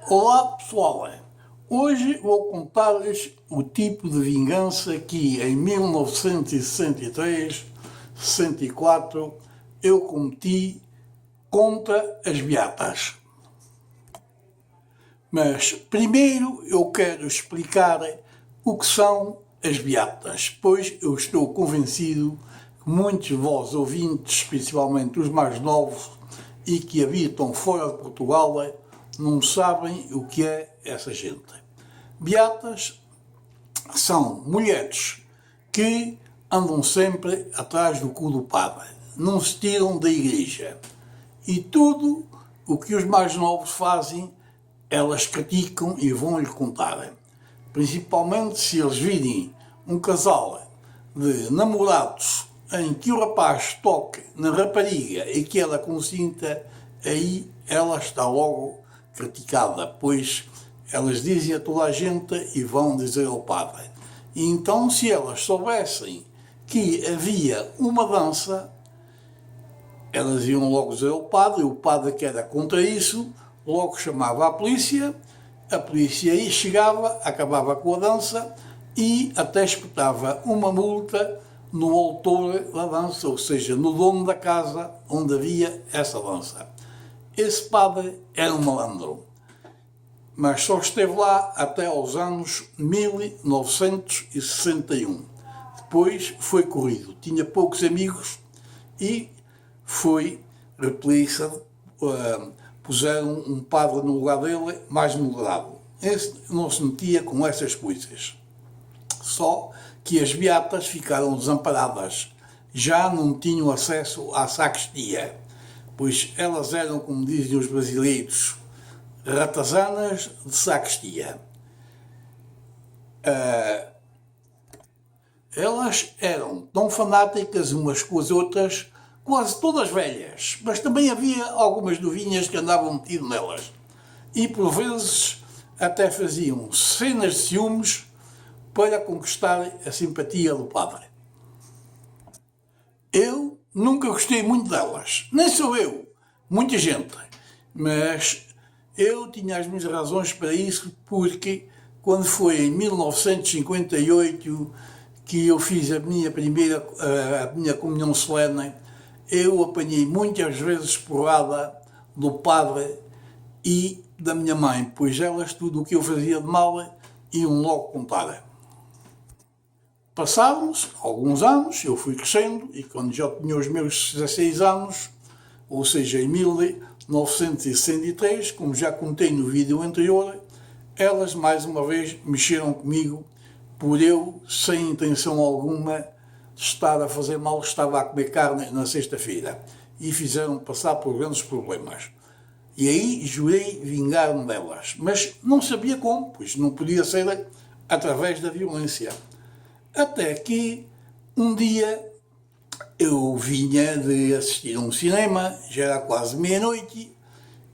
Olá pessoal, hoje vou contar-lhes o tipo de vingança que em 1963-64 eu cometi contra as beatas. Mas primeiro eu quero explicar o que são as beatas, pois eu estou convencido que muitos de vós ouvintes, principalmente os mais novos e que habitam fora de Portugal, não sabem o que é essa gente. Beatas são mulheres que andam sempre atrás do cu do padre, não se tiram da igreja. E tudo o que os mais novos fazem, elas criticam e vão-lhe contar. Principalmente se eles virem um casal de namorados em que o rapaz toque na rapariga e que ela consinta, aí ela está logo criticada, pois elas dizem a toda a gente e vão dizer ao padre. E então, se elas soubessem que havia uma dança, elas iam logo dizer ao padre, e o padre, que era contra isso, logo chamava a polícia aí chegava, acabava com a dança e até espetava uma multa no autor da dança, ou seja, no dono da casa onde havia essa dança. Esse padre era um malandro, mas só esteve lá até aos anos 1961. Depois foi corrido, tinha poucos amigos e foi replaced, puseram um padre no lugar dele mais moderado. Esse não se metia com essas coisas. Só que as beatas ficaram desamparadas, já não tinham acesso à sacristia, pois elas eram, como dizem os brasileiros, ratazanas de sacristia. Elas eram tão fanáticas umas com as outras, quase todas velhas, mas também havia algumas novinhas que andavam metido nelas. E por vezes até faziam cenas de ciúmes para conquistar a simpatia do padre. Eu nunca gostei muito delas, nem sou eu, muita gente, mas eu tinha as minhas razões para isso, porque quando foi em 1958 que eu fiz a minha comunhão solene, eu apanhei muitas vezes porrada do padre e da minha mãe, pois elas tudo o que eu fazia de mal iam logo contar. Passaram-se alguns anos, eu fui crescendo e quando já tinha os meus 16 anos, ou seja, em 1963, como já contei no vídeo anterior, elas mais uma vez mexeram comigo por eu, sem intenção alguma de estar a fazer mal, estava a comer carne na sexta-feira e fizeram-me passar por grandes problemas. E aí jurei vingar-me delas, mas não sabia como, pois não podia ser através da violência. Até que um dia eu vinha de assistir a um cinema, já era quase meia-noite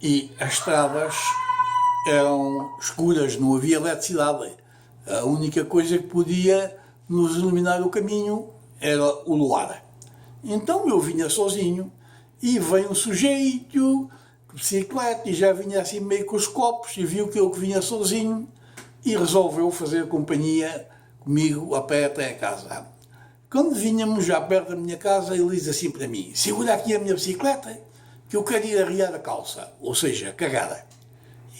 e as estradas eram escuras, não havia eletricidade. A única coisa que podia nos iluminar o caminho era o luar. Então eu vinha sozinho e veio um sujeito de bicicleta e já vinha assim meio com os copos e viu que eu vinha sozinho e resolveu fazer companhia comigo a pé até a casa. Quando vinhamos já perto da minha casa, ele diz assim para mim: segura aqui a minha bicicleta que eu quero ir arriar a calça, ou seja, cagada.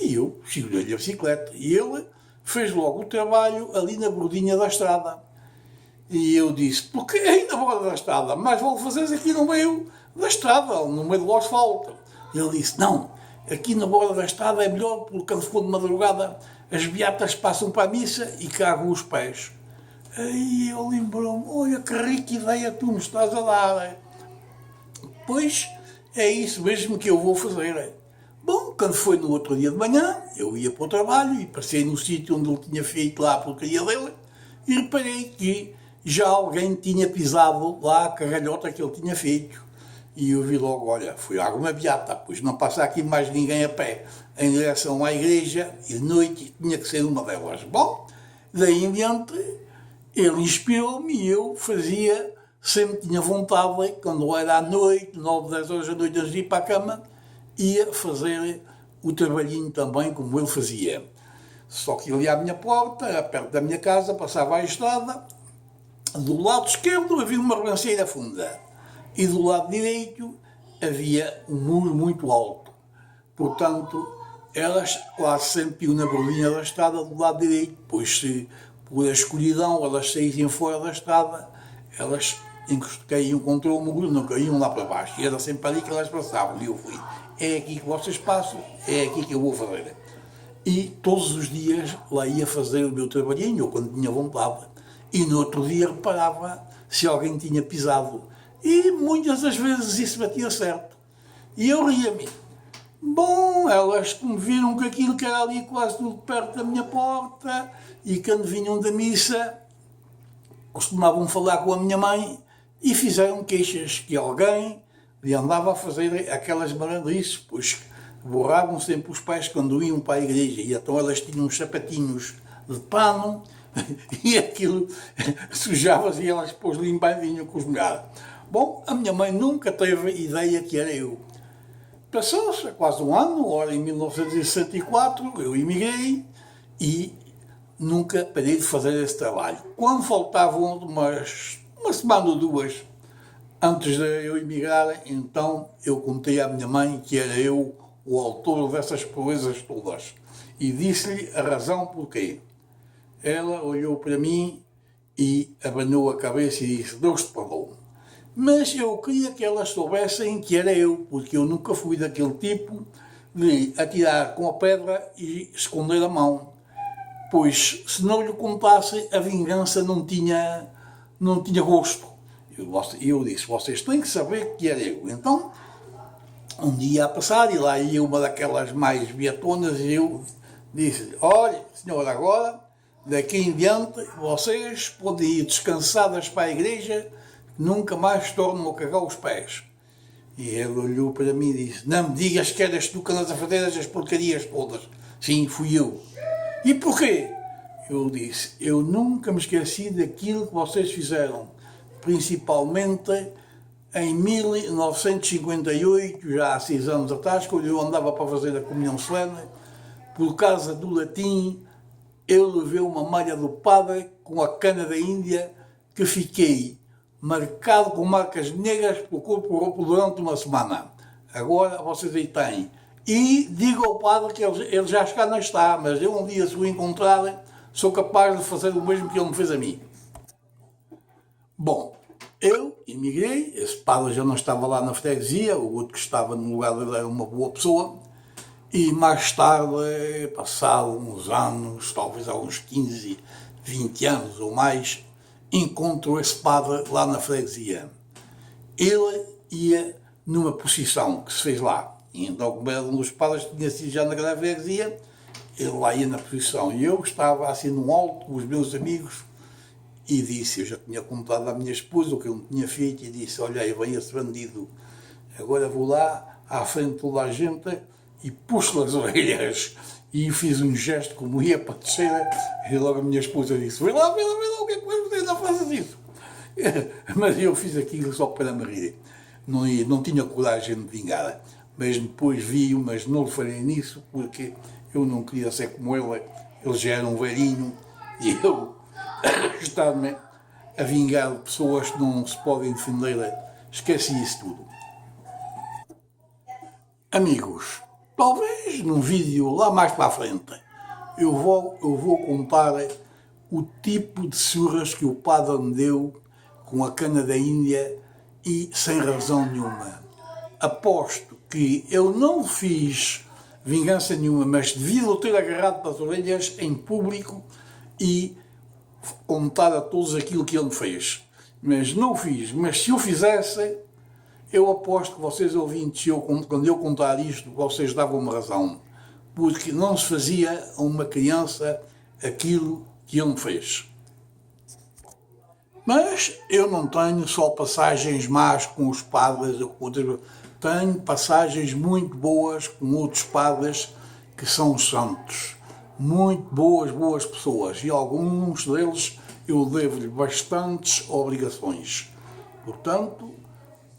E eu segurei-lhe a bicicleta e ele fez logo o trabalho ali na bordinha da estrada. E eu disse: porque aí na borda da estrada, mas vou fazer aqui no meio da estrada, no meio do asfalto. E ele disse: não, aqui na borda da estrada é melhor, porque quando for de madrugada as beatas passam para a missa e cagam os pés. Aí eu lembrou-me: olha que rica ideia tu me estás a dar. Pois é isso mesmo que eu vou fazer. Bom, quando foi no outro dia de manhã, eu ia para o trabalho e passei no sítio onde ele tinha feito lá a porcaria dele e reparei que já alguém tinha pisado lá a cagalhota que ele tinha feito. E eu vi logo: olha, foi alguma beata, pois não passa aqui mais ninguém a pé em direção à igreja e de noite tinha que ser uma delas. Bom, daí em diante ele inspirou-me e eu fazia, sempre tinha vontade, quando era à noite, 9, 10 horas da noite, antes de ir para a cama, ia fazer o trabalhinho também como ele fazia. Só que ele ia à minha porta, perto da minha casa, passava a estrada, do lado esquerdo havia uma ribanceira funda e do lado direito havia um muro muito alto. Portanto, elas quase sempre iam na bordinha da estrada do lado direito, pois se por a escuridão elas saíssem fora da estrada, elas caíam contra o muro, não caíam lá para baixo. E era sempre ali que elas passavam. E eu fui, é aqui que vocês passam, é aqui que eu vou fazer. E todos os dias lá ia fazer o meu trabalhinho, ou quando tinha vontade. E no outro dia reparava se alguém tinha pisado. E muitas das vezes isso batia certo. E eu ria-me. Bom, elas como viram que aquilo que era ali quase tudo perto da minha porta, e quando vinham da missa, costumavam falar com a minha mãe e fizeram queixas que alguém lhe andava a fazer aquelas malandrices, pois borravam sempre os pés quando iam para a igreja, e então elas tinham uns sapatinhos de pano e aquilo sujava-se e elas depois limpadinho com os molhados. Bom, a minha mãe nunca teve ideia que era eu. Passou-se quase um ano, ora em 1964, eu imigrei e nunca parei de fazer esse trabalho. Quando faltavam uma semana ou duas antes de eu emigrar, então eu contei à minha mãe que era eu o autor dessas proezas todas. E disse-lhe a razão porquê. Ela olhou para mim e abanou a cabeça e disse: Deus te perdoe. Mas eu queria que elas soubessem que era eu, porque eu nunca fui daquele tipo de atirar com a pedra e esconder a mão. Pois, se não lhe contasse, a vingança não tinha gosto. Eu disse, vocês têm que saber que era eu. Então, um dia a passar, e lá ia uma daquelas mais viatonas, e eu disse, olha, senhor, agora, daqui em diante, vocês podem ir descansadas para a igreja, nunca mais tornam a cagar os pés. E ele olhou para mim e disse, não me digas que eras tu que andas a fazer as porcarias todas. Sim, fui eu. E porquê? Eu disse, eu nunca me esqueci daquilo que vocês fizeram, principalmente em 1958, já há 6 anos atrás, quando eu andava para fazer a comunhão solene, por causa do latim, eu levei uma malha do padre com a cana da Índia, que fiquei marcado com marcas negras pelo corpo durante uma semana. Agora vocês aí têm. E digo ao padre que ele já cá não está, mas eu um dia, se o encontrar, sou capaz de fazer o mesmo que ele me fez a mim. Bom, eu emigrei, esse padre já não estava lá na freguesia, o outro que estava no lugar dele era uma boa pessoa, e mais tarde, passado uns anos, talvez há uns 15, 20 anos ou mais, encontro esse padre lá na freguesia. Ele ia numa procissão que se fez lá. E então, como era um dos padres que tinha sido já naquela freguesia, ele lá ia na procissão. E eu estava assim num alto com os meus amigos e disse, eu já tinha contado à minha esposa o que ele me tinha feito, e disse, olha aí, vem esse bandido. Agora vou lá, à frente de toda a gente, e puxo-lhe as orelhas. E fiz um gesto como ia para descer, e logo a minha esposa disse, vê lá, o que é que vai fazer? Não faças isso. Mas eu fiz aquilo só para me rir. Não tinha coragem de vingar. Mas depois vi-o, mas não lhe falei nisso, porque eu não queria ser como ele já era um velhinho, e eu estar-me a vingar de pessoas que não se podem defender, esqueci isso tudo. Amigos, talvez num vídeo lá mais para a frente, eu vou contar o tipo de surras que o padre me deu com a cana da Índia e sem razão nenhuma. Aposto que eu não fiz vingança nenhuma, mas devia ter agarrado para as orelhas em público e contar a todos aquilo que ele me fez. Mas não o fiz. Mas se o fizesse, eu aposto que vocês ouvintes, quando eu contar isto, vocês davam-me razão. Porque não se fazia a uma criança aquilo que ele me fez. Mas eu não tenho só passagens más com os padres ou com outras. Tenho passagens muito boas com outros padres que são santos. Muito boas pessoas. E alguns deles eu devo-lhe bastantes obrigações. Portanto,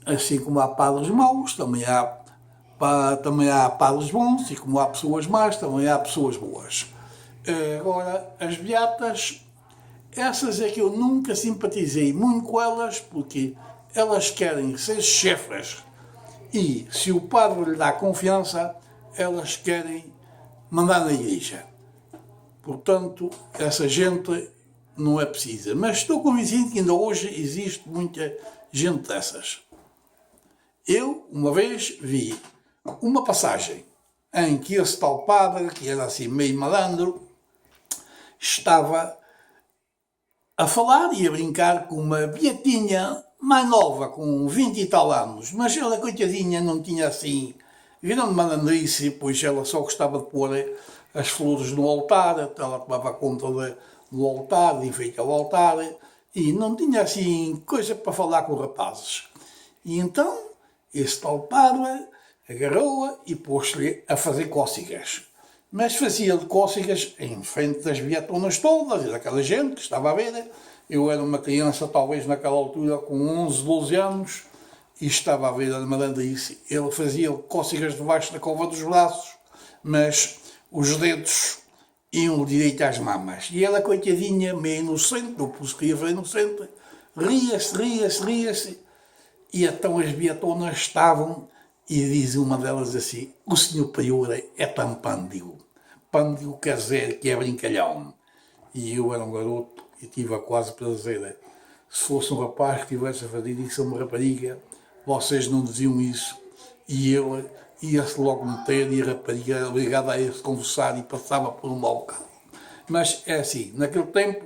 assim como há padres maus, também há Também há padres bons, e como há pessoas más, também há pessoas boas. Agora, as beatas, essas é que eu nunca simpatizei muito com elas, porque elas querem ser chefes. E se o padre lhe dá confiança, elas querem mandar na igreja. Portanto, essa gente não é precisa. Mas estou convencido que ainda hoje existe muita gente dessas. Eu, uma vez, vi uma passagem em que esse tal padre, que era assim meio malandro, estava a falar e a brincar com uma beatinha mais nova, com 20 e tal anos. Mas ela, coitadinha, não tinha assim grande malandrice, pois ela só gostava de pôr as flores no altar, ela tomava conta do altar, de enfeitar o altar, e não tinha assim coisa para falar com os rapazes. E então, esse tal padre agarrou-a e pôs-lhe a fazer cócegas. Mas fazia de cócegas em frente das beatonas todas e daquela gente que estava a ver. Eu era uma criança, talvez naquela altura, com 11, 12 anos, e estava a ver a malandrice. Ele fazia cócegas debaixo da cova dos braços, mas os dedos iam direito às mamas. E ela, coitadinha, meio inocente, não queria ver inocente, ria-se. E então as beatonas estavam, e diz uma delas assim: o senhor prior é tão pândigo. Pândigo quer dizer que é brincalhão. E eu era um garoto e tive quase para dizer: se fosse um rapaz que tivesse a fazer isso a uma rapariga, vocês não diziam isso. E ele ia-se logo meter e a rapariga era obrigada a ir-se conversar e passava por um mau bocado. Mas é assim, naquele tempo,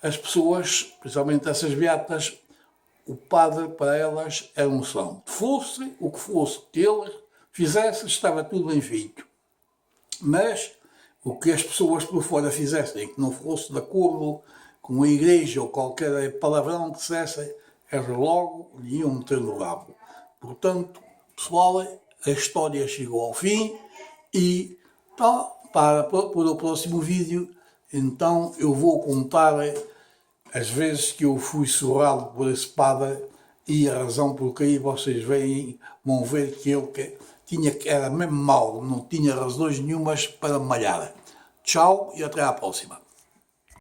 as pessoas, principalmente essas beatas, o padre para elas era um santo. Fosse o que fosse que ele fizesse, estava tudo bem feito. Mas o que as pessoas por fora fizessem, que não fosse de acordo com a igreja ou qualquer palavrão que dissessem, elas logo lhe iam meter no rabo. Portanto, pessoal, a história chegou ao fim e para o próximo vídeo, então eu vou contar as vezes que eu fui surrado por esse padre e a razão por que aí vocês vão ver que ele era mesmo mau, não tinha razões nenhumas para malhar. Tchau e até à próxima.